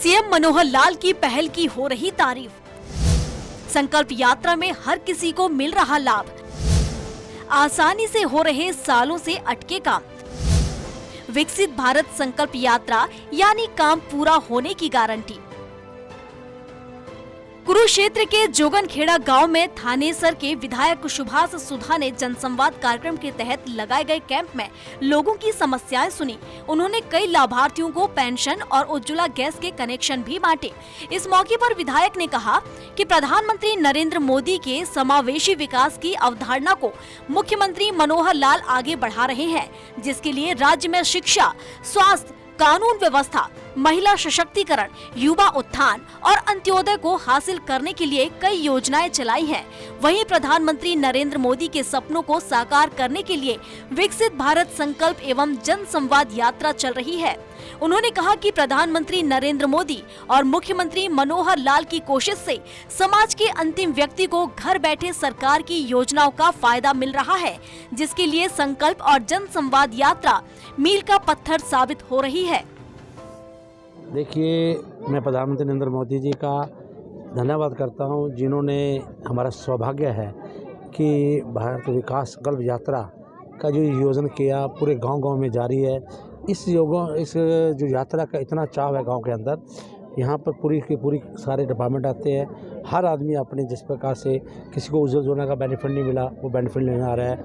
CM Manohar Lal की पहल की हो रही तारीफ। संकल्प यात्रा में हर किसी को मिल रहा लाभ। आसानी से हो रहे सालों से अटके काम। विकसित भारत संकल्प यात्रा यानी काम पूरा होने की गारंटी। कुरुक्षेत्र के जोगनखेड़ा गांव में थानेसर के विधायक सुभाष सुधा ने जनसंवाद कार्यक्रम के तहत लगाए गए कैंप में लोगों की समस्याएं सुनी। उन्होंने कई लाभार्थियों को पेंशन और उज्ज्वला गैस के कनेक्शन भी बांटे। इस मौके पर विधायक ने कहा कि प्रधानमंत्री नरेंद्र मोदी के समावेशी विकास की अवधारणा को मुख्यमंत्री मनोहर लाल आगे बढ़ा रहे हैं, जिसके लिए राज्य में शिक्षा, स्वास्थ्य, कानून व्यवस्था, महिला सशक्तिकरण, युवा उत्थान और अंत्योदय को हासिल करने के लिए कई योजनाएं चलाई हैं। वहीं प्रधानमंत्री नरेंद्र मोदी के सपनों को साकार करने के लिए विकसित भारत संकल्प एवं जन संवाद यात्रा चल रही है। उन्होंने कहा कि प्रधानमंत्री नरेंद्र मोदी और मुख्यमंत्री मनोहर लाल की कोशिश से समाज के अंतिम व्यक्ति को घर बैठे सरकार की योजनाओं का फायदा मिल रहा है, जिसके लिए संकल्प और जन संवाद यात्रा मील का पत्थर साबित हो रही है। देखिए, मैं प्रधानमंत्री नरेंद्र मोदी जी का धन्यवाद करता हूं, जिन्होंने हमारा सौभाग्य है कि भारत विकास संकल्प यात्रा का जो योजना किया पूरे गांव-गांव में जारी है। इस जो यात्रा का इतना चाव है गांव के अंदर, यहाँ पर पूरी की पूरी सारे डिपार्टमेंट आते हैं। हर आदमी अपने जिस प्रकार से, किसी को उज्ज्वला योजना का बेनिफिट नहीं मिला वो बेनिफिट लेने आ रहा है,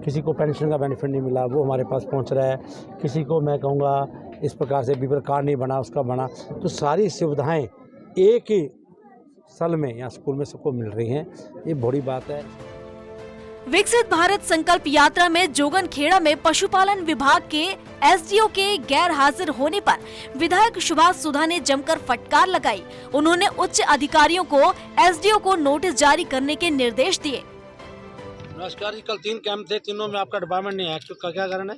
किसी को पेंशन का बेनिफिट नहीं मिला वो हमारे पास पहुँच रहा है, किसी को मैं कहूँगा इस प्रकार से बीपीएल कार्ड नहीं बना उसका बना। तो सारी सुविधाएं एक ही साल में यहाँ स्कूल में सबको मिल रही हैं, ये बड़ी बात है। विकसित भारत संकल्प यात्रा में जोगनखेड़ा में पशुपालन विभाग के एसडीओ के गैर हाजिर होने पर विधायक सुभाष सुधा ने जमकर फटकार लगाई। उन्होंने उच्च अधिकारियों को एसडीओ को नोटिस जारी करने के निर्देश दिए। नमस्कार जी, कल 3 कैंप थे, तीनों में आपका डिपार्टमेंट नहीं आया, क्या कारण है?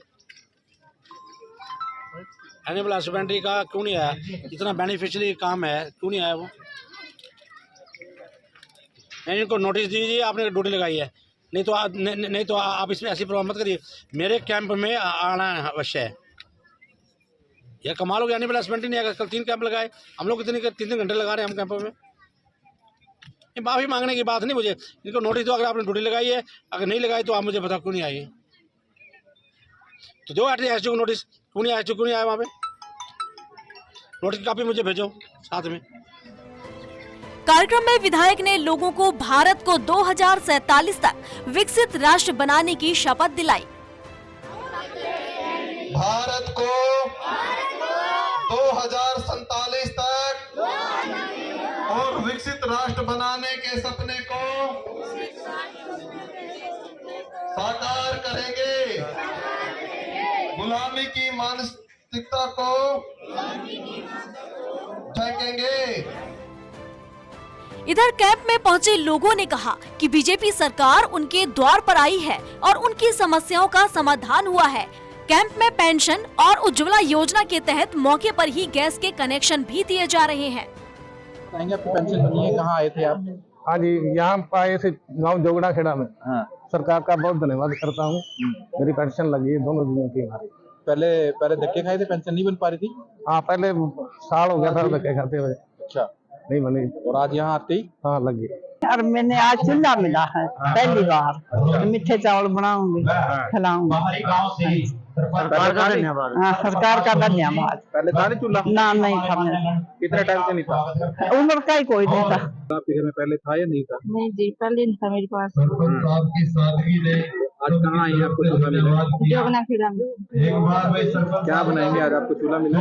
एनिमल हस्बेंड्री का क्यों नहीं आया? इतना बेनिफिशियरी काम है, क्यों नहीं आया वो? इनको नोटिस दीजिए, आपने ड्यूटी लगाई है, नहीं तो आप इसमें ऐसी प्रभाव मत करिए। मेरे कैंप में आना अवश्य है। यह कमाल हो गया, एनिमल हस्बेंड्री नहीं आएगा। कल 3 कैंप लगाए हम लोग, कितने 3 घंटे लगा रहे हैं हम कैंपों में। ये माफ़ी मांगने की बात नहीं, मुझे इनको नोटिस दो। अगर आपने ड्यूटी लगाई है, अगर नहीं लगाई तो आप मुझे बताओ क्यों नहीं आई। तो दो एसडीओ को नोटिस, क्यों नहीं आया वहाँ पे? नोटिस की कॉपी मुझे भेजो साथ में। कार्यक्रम में विधायक ने लोगों को भारत को 2047 तक विकसित राष्ट्र बनाने की शपथ दिलाई। भारत को 2047 तक और विकसित राष्ट्र बनाने के सपने को साकार करेंगे। गुलामी की मानसिकता को फेंकेंगे। इधर कैंप में पहुंचे लोगों ने कहा कि बीजेपी सरकार उनके द्वार पर आई है और उनकी समस्याओं का समाधान हुआ है। कैंप में पेंशन और उज्ज्वला योजना के तहत मौके पर ही गैस के कनेक्शन भी दिए जा रहे हैं। आपकी पेंशन बनी है, कहाँ आए थे आप? हाँ जी, यहाँ आए थे गाँव जोगनाखेड़ा में। हाँ। सरकार का बहुत धन्यवाद करता हूँ, मेरी पेंशन लगी है दोनों दिनों की हमारी। पहले धक्के खाए थे, पेंशन नहीं बन पा रही थी? हाँ, पहले साल हो गया था धक्के खाते हुए। अच्छा, नहीं बनी। और आज यहाँ आते ही हाँ लगी। और मैंने आज चूल्हा मिला है पहली बार। मीठे चावल बनाऊंगी, खिलाऊंगी। सरकार का धन्यवाद। हाँ, सरकार का धन्यवाद। पहले था नहीं चूल्हा? ना, नहीं था मेरे। कितने टाइम से नहीं था? उम्र का ही कोई नहीं था। आपके घर में पहले था या नहीं था? नहीं जी, पहले नहीं था मेरे पास। आज कहाँ आई है आपको चूल्हा मिला? जोगनाखेड़ा में। क्या बनाएंगे आज? आपको चूल्हा मिला?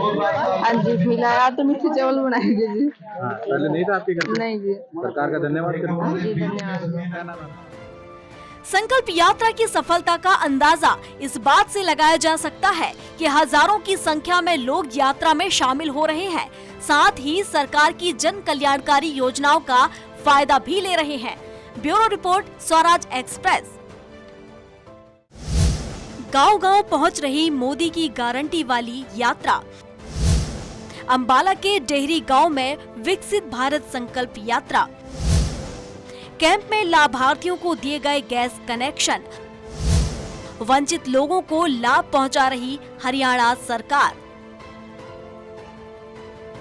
हाँ जी, खिलाया तो मीठे चावल बनाएंगे जी। पहले नहीं था आपके घर में? नहीं जी। सरकार का धन्यवाद हाँ जी, धन्यवाद। संकल्प यात्रा की सफलता का अंदाजा इस बात से लगाया जा सकता है कि हजारों की संख्या में लोग यात्रा में शामिल हो रहे हैं, साथ ही सरकार की जन कल्याणकारी योजनाओं का फायदा भी ले रहे हैं। Bureau report, Swaraj express. गांव-गांव पहुंच रही मोदी की गारंटी वाली यात्रा। अंबाला के डेहरी गांव में विकसित भारत संकल्प यात्रा। कैंप में लाभार्थियों को दिए गए गैस कनेक्शन। वंचित लोगों को लाभ पहुंचा रही हरियाणा सरकार।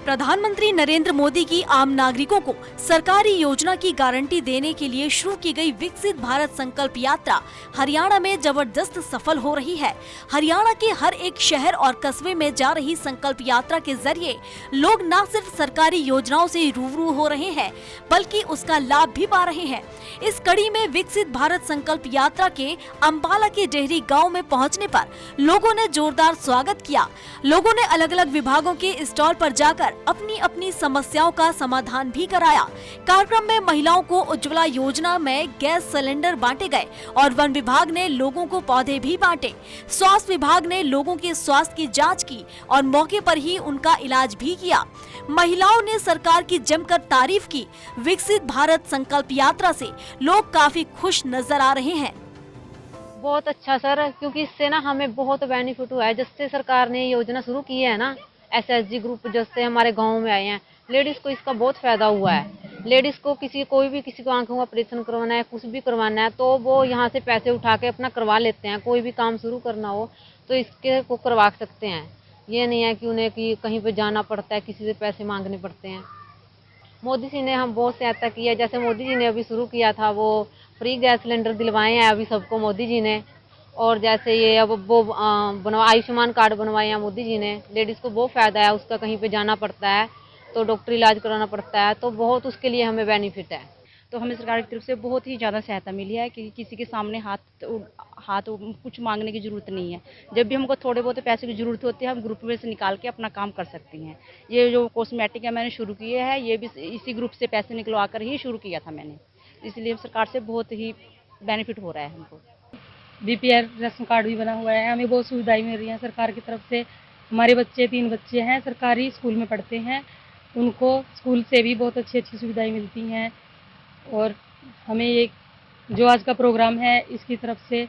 प्रधानमंत्री नरेंद्र मोदी की आम नागरिकों को सरकारी योजना की गारंटी देने के लिए शुरू की गई विकसित भारत संकल्प यात्रा हरियाणा में जबरदस्त सफल हो रही है। हरियाणा के हर एक शहर और कस्बे में जा रही संकल्प यात्रा के जरिए लोग न सिर्फ सरकारी योजनाओं से रूबरू हो रहे हैं, बल्कि उसका लाभ भी पा रहे हैं। इस कड़ी में विकसित भारत संकल्प यात्रा के अम्बाला के डेहरी गाँव में पहुँचने पर लोगों ने जोरदार स्वागत किया। लोगों ने अलग अलग विभागों के स्टॉल पर जाकर अपनी अपनी समस्याओं का समाधान भी कराया। कार्यक्रम में महिलाओं को उज्ज्वला योजना में गैस सिलेंडर बांटे गए और वन विभाग ने लोगों को पौधे भी बांटे। स्वास्थ्य विभाग ने लोगों के स्वास्थ्य की जांच की और मौके पर ही उनका इलाज भी किया। महिलाओं ने सरकार की जमकर तारीफ की। विकसित भारत संकल्प यात्रा से लोग काफी खुश नजर आ रहे हैं। बहुत अच्छा सर, क्योंकि इससे ना हमें बहुत बेनिफिट हुआ है। जब से सरकार ने योजना शुरू की है ना, SSG ग्रुप जब से हमारे गांव में आए हैं, लेडीज को इसका बहुत फायदा हुआ है। लेडीज को किसी को आंखों का ऑपरेशन करवाना है, कुछ भी करवाना है, तो वो यहाँ से पैसे उठा के अपना करवा लेते हैं। कोई भी काम शुरू करना हो तो इसके को करवा सकते हैं। ये नहीं है कि उन्हें कहीं पे जाना पड़ता है, किसी से पैसे मांगने पड़ते हैं। मोदी जी ने हम बहुत सहायता की है। जैसे मोदी जी ने अभी शुरू किया था, वो फ्री गैस सिलेंडर दिलवाए हैं अभी सबको मोदी जी ने। और जैसे ये अब वो आयुष्मान कार्ड बनवाए हैं मोदी जी ने। लेडीज़ को बहुत फ़ायदा है, उसका कहीं पे जाना पड़ता है तो डॉक्टर इलाज कराना पड़ता है, तो बहुत उसके लिए हमें बेनिफिट है। तो हमें सरकार की तरफ से बहुत ही ज़्यादा सहायता मिली है कि किसी के सामने हाथ कुछ मांगने की ज़रूरत नहीं है। जब भी हमको थोड़े बहुत पैसे की ज़रूरत होती है, हम ग्रुप में से निकाल के अपना काम कर सकती हैं। ये जो कॉस्मेटिक है मैंने शुरू किए है, ये भी इसी ग्रुप से पैसे निकलवा कर ही शुरू किया था मैंने। इसलिए सरकार से बहुत ही बेनिफिट हो रहा है हमको। BPL राशन कार्ड भी बना हुआ है, हमें बहुत सुविधाएं मिल रही हैं सरकार की तरफ से। हमारे बच्चे 3 बच्चे हैं, सरकारी स्कूल में पढ़ते हैं, उनको स्कूल से भी बहुत अच्छी सुविधाएं मिलती हैं। और हमें ये जो आज का प्रोग्राम है, इसकी तरफ से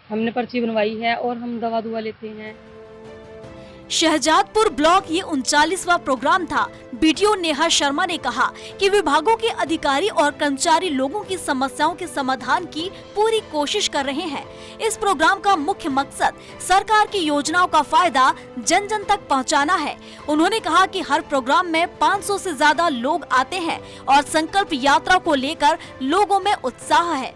हमने पर्ची बनवाई है और हम दवा दुआ लेते हैं। शहजादपुर ब्लॉक ये 39वां प्रोग्राम था। BDO नेहा शर्मा ने कहा कि विभागों के अधिकारी और कर्मचारी लोगों की समस्याओं के समाधान की पूरी कोशिश कर रहे हैं। इस प्रोग्राम का मुख्य मकसद सरकार की योजनाओं का फायदा जन जन तक पहुंचाना है। उन्होंने कहा कि हर प्रोग्राम में 500 से ज्यादा लोग आते हैं और संकल्प यात्रा को लेकर लोगों में उत्साह है।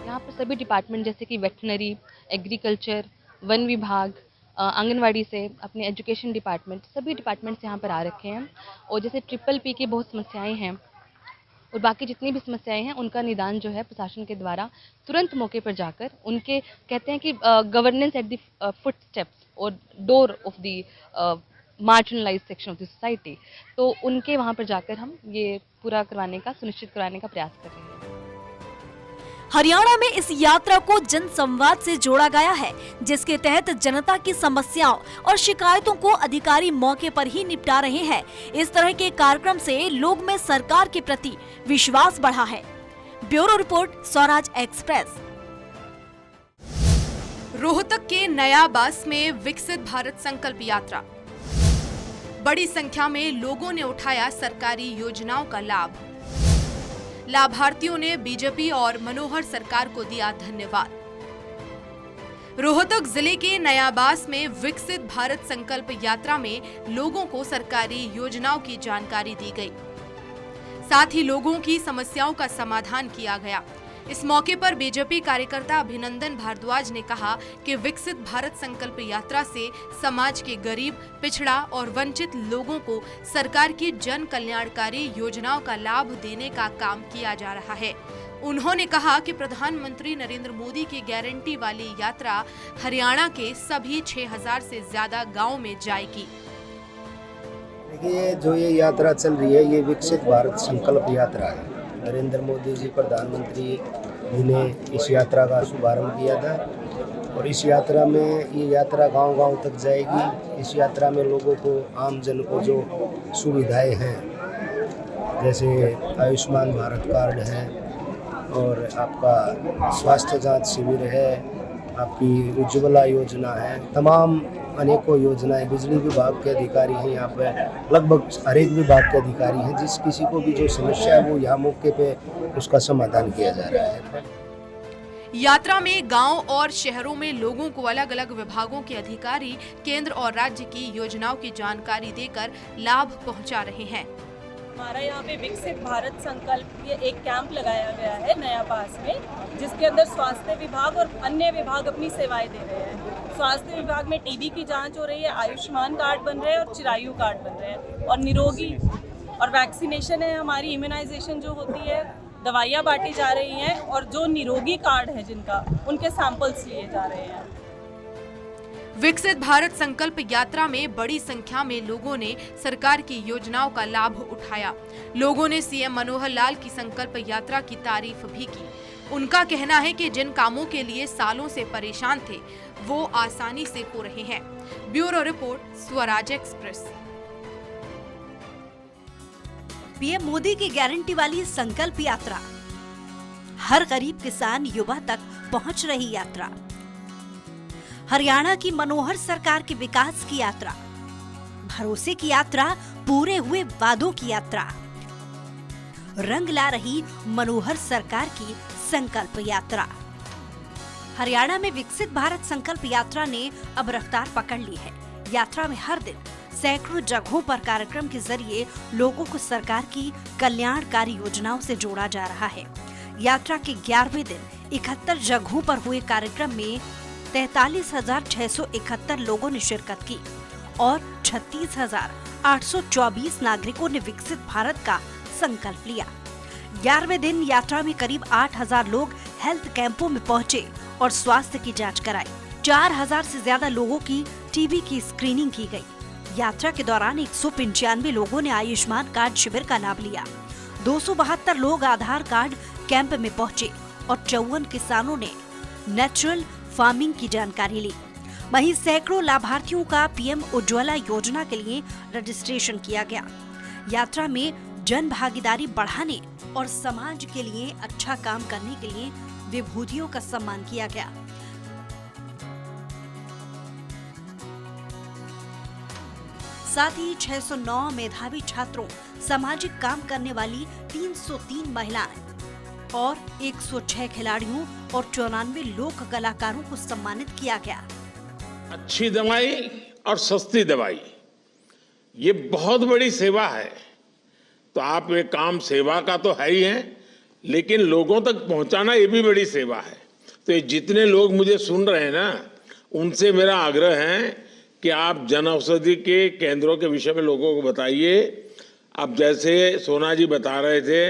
यहाँ पर सभी डिपार्टमेंट जैसे कि वेटनरी, एग्रीकल्चर, वन विभाग, आंगनवाड़ी से अपने एजुकेशन डिपार्टमेंट, सभी डिपार्टमेंट्स यहाँ पर आ रखे हैं। और जैसे PPP की बहुत समस्याएं हैं और बाकी जितनी भी समस्याएं हैं, उनका निदान जो है प्रशासन के द्वारा तुरंत मौके पर जाकर उनके कहते हैं कि governance at the foot steps और door of the marginalised section of the society, तो उनके वहाँ पर जाकर हम ये पूरा करवाने का, सुनिश्चित करवाने का प्रयास कर रहे हैं। हरियाणा में इस यात्रा को जन संवाद से जोड़ा गया है, जिसके तहत जनता की समस्याओं और शिकायतों को अधिकारी मौके पर ही निपटा रहे हैं। इस तरह के कार्यक्रम से लोग में सरकार के प्रति विश्वास बढ़ा है। Bureau report, Swaraj express. Rohtak के नयाबास में विकसित भारत संकल्प यात्रा। बड़ी संख्या में लोगों ने उठाया सरकारी योजनाओं का लाभ। लाभार्थियों ने बीजेपी और मनोहर सरकार को दिया धन्यवाद। रोहतक जिले के नयाबास में विकसित भारत संकल्प यात्रा में लोगों को सरकारी योजनाओं की जानकारी दी गई, साथ ही लोगों की समस्याओं का समाधान किया गया। इस मौके पर बीजेपी कार्यकर्ता अभिनंदन भारद्वाज ने कहा कि विकसित भारत संकल्प यात्रा से समाज के गरीब, पिछड़ा और वंचित लोगों को सरकार की जन कल्याणकारी योजनाओं का लाभ देने का काम किया जा रहा है। उन्होंने कहा कि प्रधानमंत्री नरेंद्र मोदी की गारंटी वाली यात्रा हरियाणा के सभी 6000 से ज्यादा गाँव में जाएगी। देखिए, जो ये यात्रा चल रही है, ये विकसित भारत संकल्प यात्रा है। नरेंद्र मोदी जी प्रधानमंत्री जी ने इस यात्रा का शुभारंभ किया था और इस यात्रा में ये यात्रा गांव-गांव तक जाएगी। इस यात्रा में लोगों को, आम जन को जो सुविधाएं हैं, जैसे आयुष्मान भारत कार्ड है और आपका स्वास्थ्य जांच शिविर है, आपकी उज्ज्वला योजना है, तमाम अनेकों योजनाएं, बिजली विभाग के अधिकारी हैं यहाँ पे, लगभग हर एक विभाग के अधिकारी हैं। जिस किसी को भी जो समस्या है वो यहाँ मौके पे उसका समाधान किया जा रहा है। यात्रा में गांव और शहरों में लोगों को अलग अलग विभागों के अधिकारी केंद्र और राज्य की योजनाओं की जानकारी देकर लाभ पहुंचा रहे हैं। हमारा यहाँ पे विकसित भारत संकल्प ये एक कैंप लगाया गया है नया पास में, जिसके अंदर स्वास्थ्य विभाग और अन्य विभाग अपनी सेवाएं दे रहे हैं। स्वास्थ्य विभाग में टीबी की जांच हो रही है, आयुष्मान कार्ड बन रहे हैं और चिरायु कार्ड बन रहे हैं, और निरोगी और वैक्सीनेशन है हमारी, इम्यूनाइजेशन जो होती है, दवाइयाँ बांटी जा रही हैं, और जो निरोगी कार्ड है जिनका, उनके सैंपल्स लिए जा रहे हैं। विकसित भारत संकल्प यात्रा में बड़ी संख्या में लोगों ने सरकार की योजनाओं का लाभ उठाया। लोगों ने सीएम मनोहर लाल की संकल्प यात्रा की तारीफ भी की। उनका कहना है कि जिन कामों के लिए सालों से परेशान थे वो आसानी से हो रहे हैं। Bureau report, Swaraj express. PM Modi की गारंटी वाली संकल्प यात्रा, हर गरीब किसान युवा तक पहुंच रही यात्रा, हरियाणा की मनोहर सरकार के विकास की यात्रा, भरोसे की यात्रा, पूरे हुए वादों की यात्रा, रंग ला रही मनोहर सरकार की संकल्प यात्रा। हरियाणा में विकसित भारत संकल्प यात्रा ने अब रफ्तार पकड़ ली है। यात्रा में हर दिन सैकड़ों जगहों पर कार्यक्रम के जरिए लोगों को सरकार की कल्याणकारी योजनाओं से जोड़ा जा रहा है। यात्रा के 11वें दिन 71 जगहों पर हुए कार्यक्रम में 43,671 लोगों ने शिरकत की और 36,824 नागरिकों ने विकसित भारत का संकल्प लिया। 11वें दिन यात्रा में करीब 8,000 लोग हेल्थ कैंपों में पहुंचे और स्वास्थ्य की जांच कराई। 4,000 से ज्यादा लोगों की टीबी की स्क्रीनिंग की गई। यात्रा के दौरान 195 लोगों ने आयुष्मान कार्ड शिविर का लाभ लिया। 272 लोग आधार कार्ड कैंप में पहुंचे और 54 किसानों ने नेचुरल फार्मिंग की जानकारी ली। वहीं सैकड़ों लाभार्थियों का पीएम उज्ज्वला योजना के लिए रजिस्ट्रेशन किया गया। यात्रा में जन भागीदारी बढ़ाने और समाज के लिए अच्छा काम करने के लिए विभूतियों का सम्मान किया गया। साथ ही 609 मेधावी छात्रों, सामाजिक काम करने वाली 303 महिलाएं और 106 खिलाड़ियों और 94 लोक कलाकारों को सम्मानित किया गया। अच्छी दवाई और सस्ती दवाई, ये बहुत बड़ी सेवा है। तो आप ये काम सेवा का तो है ही है, लेकिन लोगों तक पहुंचाना ये भी बड़ी सेवा है। तो ये जितने लोग मुझे सुन रहे हैं ना, उनसे मेरा आग्रह है कि आप जन औषधि के केंद्रों के विषय में लोगों को बताइए। अब जैसे सोना जी बता रहे थे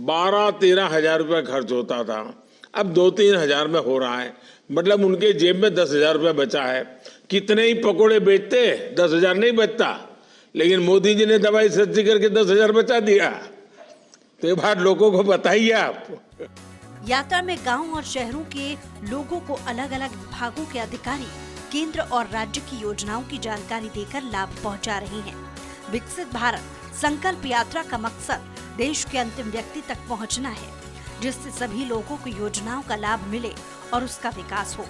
12-13 हजार रुपया खर्च होता था, अब 2-3 हजार में हो रहा है। मतलब उनके जेब में 10,000 रुपया बचा है। कितने ही पकोड़े बेचते, 10,000 नहीं बचता, लेकिन मोदी जी ने दवाई सस्ती करके 10,000 बचा दिया। तो ये बात लोगों को बताइए आप। यात्रा में गांव और शहरों के लोगों को अलग अलग विभागों के अधिकारी केंद्र और राज्य की योजनाओं की जानकारी देकर लाभ पहुंचा रहे हैं। विकसित भारत संकल्प यात्रा का मकसद देश के अंतिम व्यक्ति तक पहुंचना है, जिससे सभी लोगों को योजनाओं का लाभ मिले और उसका विकास हो।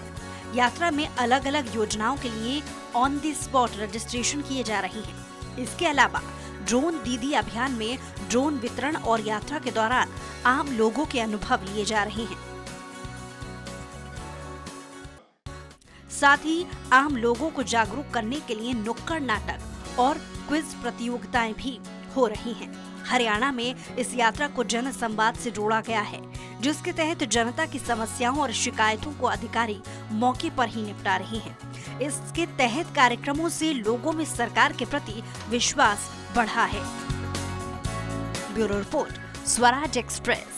यात्रा में अलग अलग योजनाओं के लिए ऑन द स्पॉट रजिस्ट्रेशन किए जा रहे हैं। इसके अलावा ड्रोन दीदी अभियान में ड्रोन वितरण और यात्रा के दौरान आम लोगों के अनुभव लिए जा रहे हैं। साथ ही आम लोगों को जागरूक करने के लिए नुक्कड़ नाटक और क्विज प्रतियोगिताएं भी हो रही हैं। हरियाणा में इस यात्रा को जन संवाद से जोड़ा गया है, जिसके तहत जनता की समस्याओं और शिकायतों को अधिकारी मौके पर ही निपटा रहे हैं। इसके तहत कार्यक्रमों से लोगों में सरकार के प्रति विश्वास बढ़ा है। Bureau report, Swaraj express.